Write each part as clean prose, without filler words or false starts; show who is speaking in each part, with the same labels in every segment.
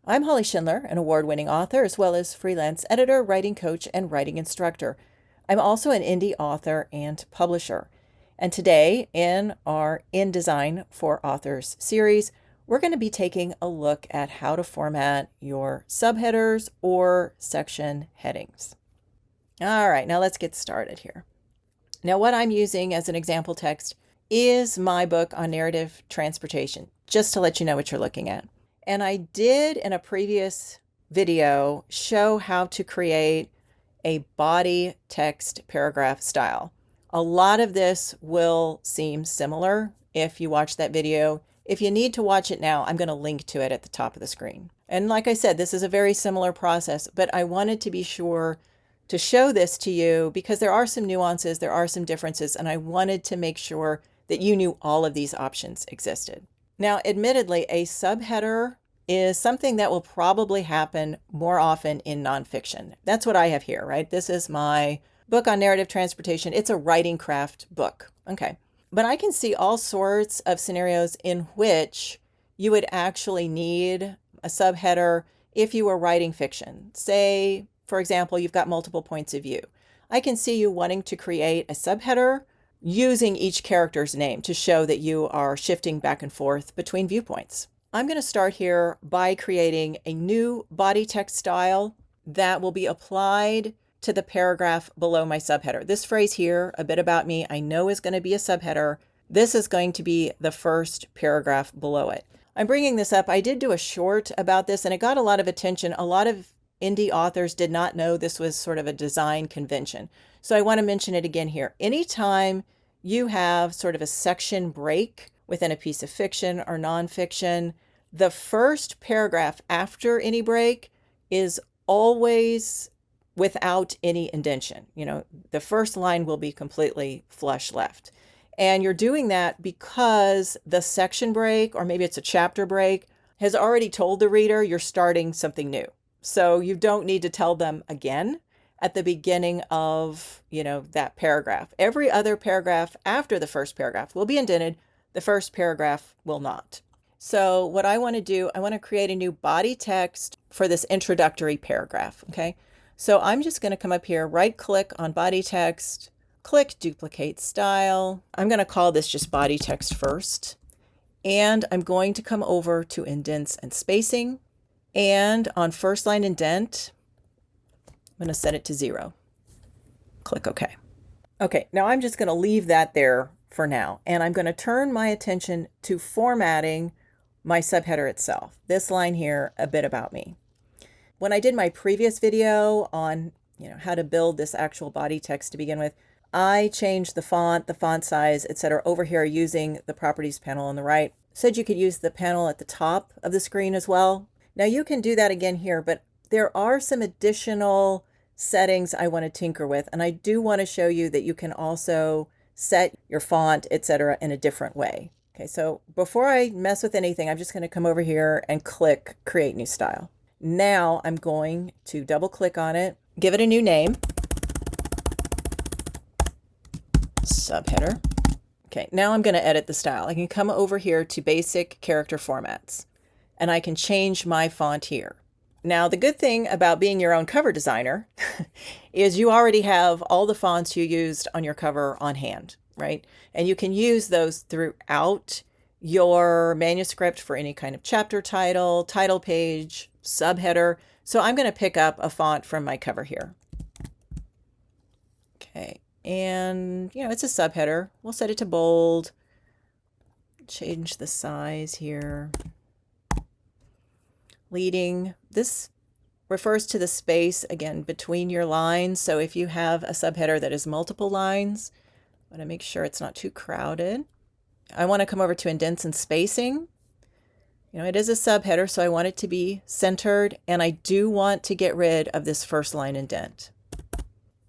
Speaker 1: I'm Holly Schindler, an award-winning author as well as freelance editor, writing coach, and writing instructor. I'm also an indie author and publisher. And today, in our InDesign for Authors series, we're going to be taking a look at how to format your subheaders or section headings. All right, now let's get started here. Now, what I'm using as an example text is my book on narrative transportation, just to let you know what you're looking at. And I did in a previous video show how to create a body text paragraph style. A lot of this will seem similar if you watch that video. If you need to watch it now, I'm going to link to it at the top of the screen. And like I said, this is a very similar process, but I wanted to be sure to show this to you because there are some nuances, there are some differences, and I wanted to make sure that you knew all of these options existed. Now, admittedly, a subheader is something that will probably happen more often in nonfiction. That's what I have here, right? This is my book on narrative transportation. It's a writing craft book. Okay. But I can see all sorts of scenarios in which you would actually need a subheader if you were writing fiction. Say, for example, you've got multiple points of view. I can see you wanting to create a subheader using each character's name to show that you are shifting back and forth between viewpoints. I'm going to start here by creating a new body text style that will be applied to the paragraph below my subheader. This phrase here, a bit about me, I know is going to be a subheader. This is going to be the first paragraph below it. I'm bringing this up. I did do a short about this and it got a lot of attention. A lot of indie authors did not know this was sort of a design convention. So I want to mention it again here. Anytime you have sort of a section break within a piece of fiction or nonfiction, the first paragraph after any break is always without any indentation. You know, the first line will be completely flush left. And you're doing that because the section break, or maybe it's a chapter break, has already told the reader you're starting something new. So you don't need to tell them again at the beginning of, that paragraph. Every other paragraph after the first paragraph will be indented. The first paragraph will not. So what I want to do, I want to create a new body text for this introductory paragraph. Okay. So I'm just going to come up here, right click on body text, click duplicate style. I'm going to call this just body text first. And I'm going to come over to indents and spacing. And on first line indent, I'm going to set it to 0. Click OK. Okay, now I'm just going to leave that there for now. And I'm going to turn my attention to formatting my subheader itself. This line here, a bit about me. When I did my previous video on, how to build this actual body text to begin with, I changed the font size, etc. over here using the properties panel on the right. Said you could use the panel at the top of the screen as well. Now you can do that again here, but there are some additional settings I want to tinker with. And I do want to show you that you can also set your font, etc. in a different way. Okay, so before I mess with anything, I'm just going to come over here and click Create New Style. Now I'm going to double click on it, give it a new name, subheader. Okay, now I'm going to edit the style. I can come over here to Basic Character Formats, and I can change my font here. Now, the good thing about being your own cover designer is you already have all the fonts you used on your cover on hand, right? And you can use those throughout your manuscript for any kind of chapter title, title page, subheader. So I'm going to pick up a font from my cover here. Okay, and it's a subheader. We'll set it to bold, change the size here. Leading, this refers to the space, again, between your lines. So if you have a subheader that is multiple lines, I want to make sure it's not too crowded. I want to come over to indents and spacing. It is a subheader, so I want it to be centered, and I do want to get rid of this first line indent.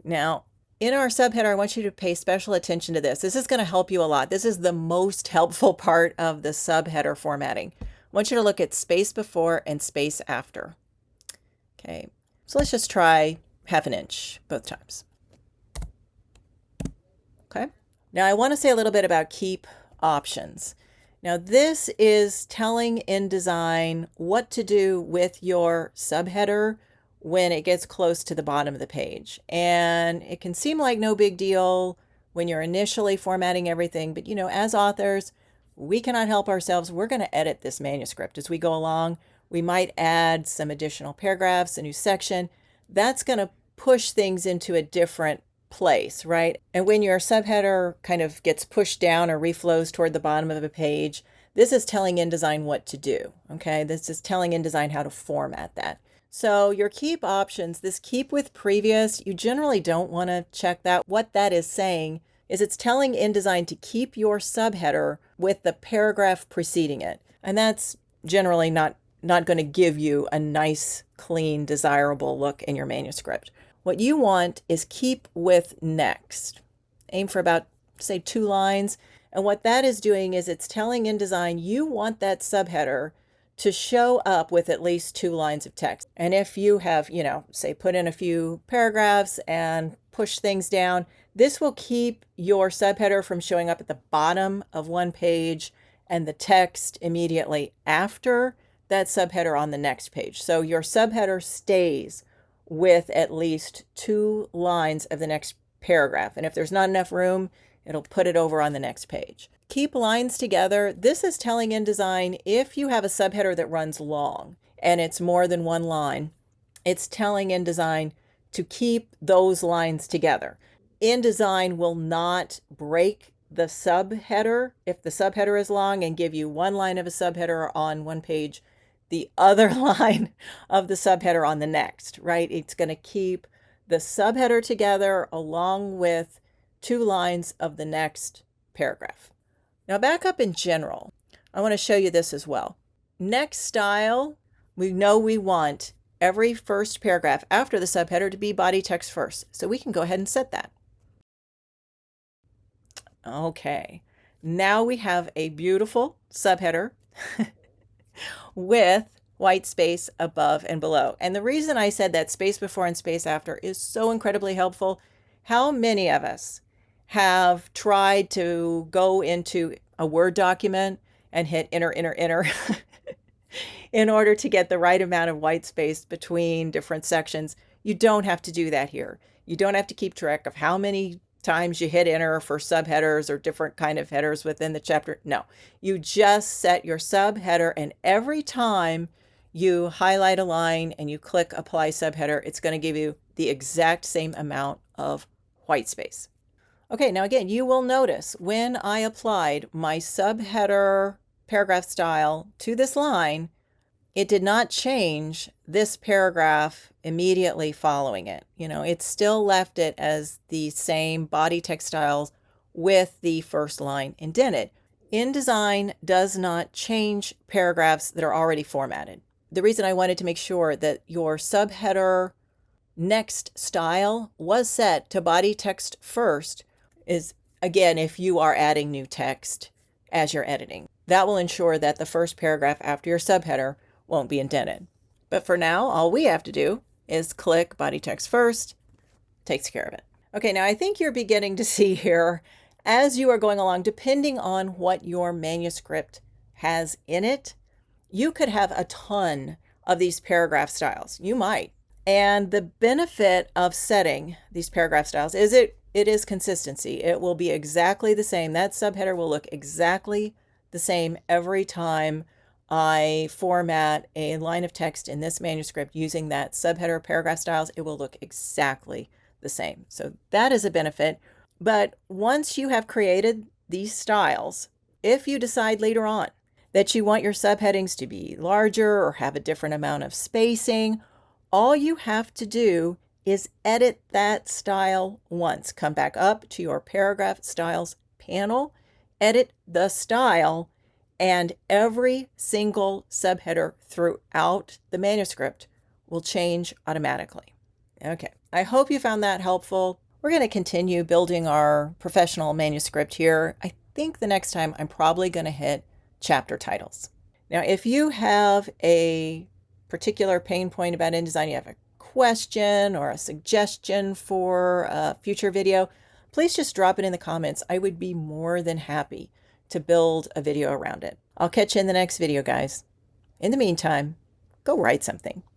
Speaker 1: Now, in our subheader, I want you to pay special attention to this. This is going to help you a lot. This is the most helpful part of the subheader formatting. I want you to look at space before and space after. Okay, so let's just try 1/2 inch both times. Okay, now I want to say a little bit about keep options. Now this is telling InDesign what to do with your subheader when it gets close to the bottom of the page. And it can seem like no big deal when you're initially formatting everything, but as authors, we cannot help ourselves. We're going to edit this manuscript as we go along. We might add some additional paragraphs, a new section. That's going to push things into a different place, right? And when your subheader kind of gets pushed down or reflows toward the bottom of a page, this is telling InDesign what to do, okay? This is telling InDesign how to format that. So your keep options, this keep with previous, you generally don't want to check that. What that is saying is it's telling InDesign to keep your subheader with the paragraph preceding it. And that's generally not going to give you a nice, clean, desirable look in your manuscript. What you want is keep with next. Aim for about, say, 2 lines. And what that is doing is it's telling InDesign you want that subheader to show up with at least 2 lines of text. And if you have, say, put in a few paragraphs and push things down, this will keep your subheader from showing up at the bottom of one page and the text immediately after that subheader on the next page. So your subheader stays with at least 2 lines of the next paragraph. And if there's not enough room, it'll put it over on the next page. Keep lines together. This is telling InDesign if you have a subheader that runs long and it's more than 1 line, it's telling InDesign to keep those lines together. InDesign will not break the subheader if the subheader is long and give you 1 line of a subheader on one page, the other line of the subheader on the next, right? It's going to keep the subheader together along with 2 lines of the next paragraph. Now back up in general, I want to show you this as well. Next style, we know we want every first paragraph after the subheader to be body text first. So we can go ahead and set that. Okay, now we have a beautiful subheader with white space above and below. And the reason I said that space before and space after is so incredibly helpful. How many of us have tried to go into a Word document and hit enter, enter, enter in order to get the right amount of white space between different sections? You don't have to do that here. You don't have to keep track of how many times you hit enter for subheaders or different kind of headers within the chapter. No, you just set your subheader, and every time you highlight a line and you click apply subheader, it's going to give you the exact same amount of white space. Okay, now again, you will notice when I applied my subheader paragraph style to this line, it did not change this paragraph immediately following it. It still left it as the same body text styles with the first line indented. InDesign does not change paragraphs that are already formatted. The reason I wanted to make sure that your subheader next style was set to body text first is, again, if you are adding new text as you're editing. That will ensure that the first paragraph after your subheader won't be indented. But for now, all we have to do is click body text first, takes care of it. Okay, now I think you're beginning to see here as you are going along, depending on what your manuscript has in it, you could have a ton of these paragraph styles. You might. And the benefit of setting these paragraph styles is it is consistency. It will be exactly the same. That subheader will look exactly the same every time I format a line of text in this manuscript using that subheader paragraph styles. It will look exactly the same. So that is a benefit. But once you have created these styles, if you decide later on that you want your subheadings to be larger or have a different amount of spacing, all you have to do is edit that style once. Come back up to your paragraph styles panel, edit the style, and every single subheader throughout the manuscript will change automatically. Okay, I hope you found that helpful. We're going to continue building our professional manuscript here. I think the next time I'm probably going to hit chapter titles. Now, if you have a particular pain point about InDesign, you have a question or a suggestion for a future video, please just drop it in the comments. I would be more than happy to build a video around it. I'll catch you in the next video, guys. In the meantime, go write something.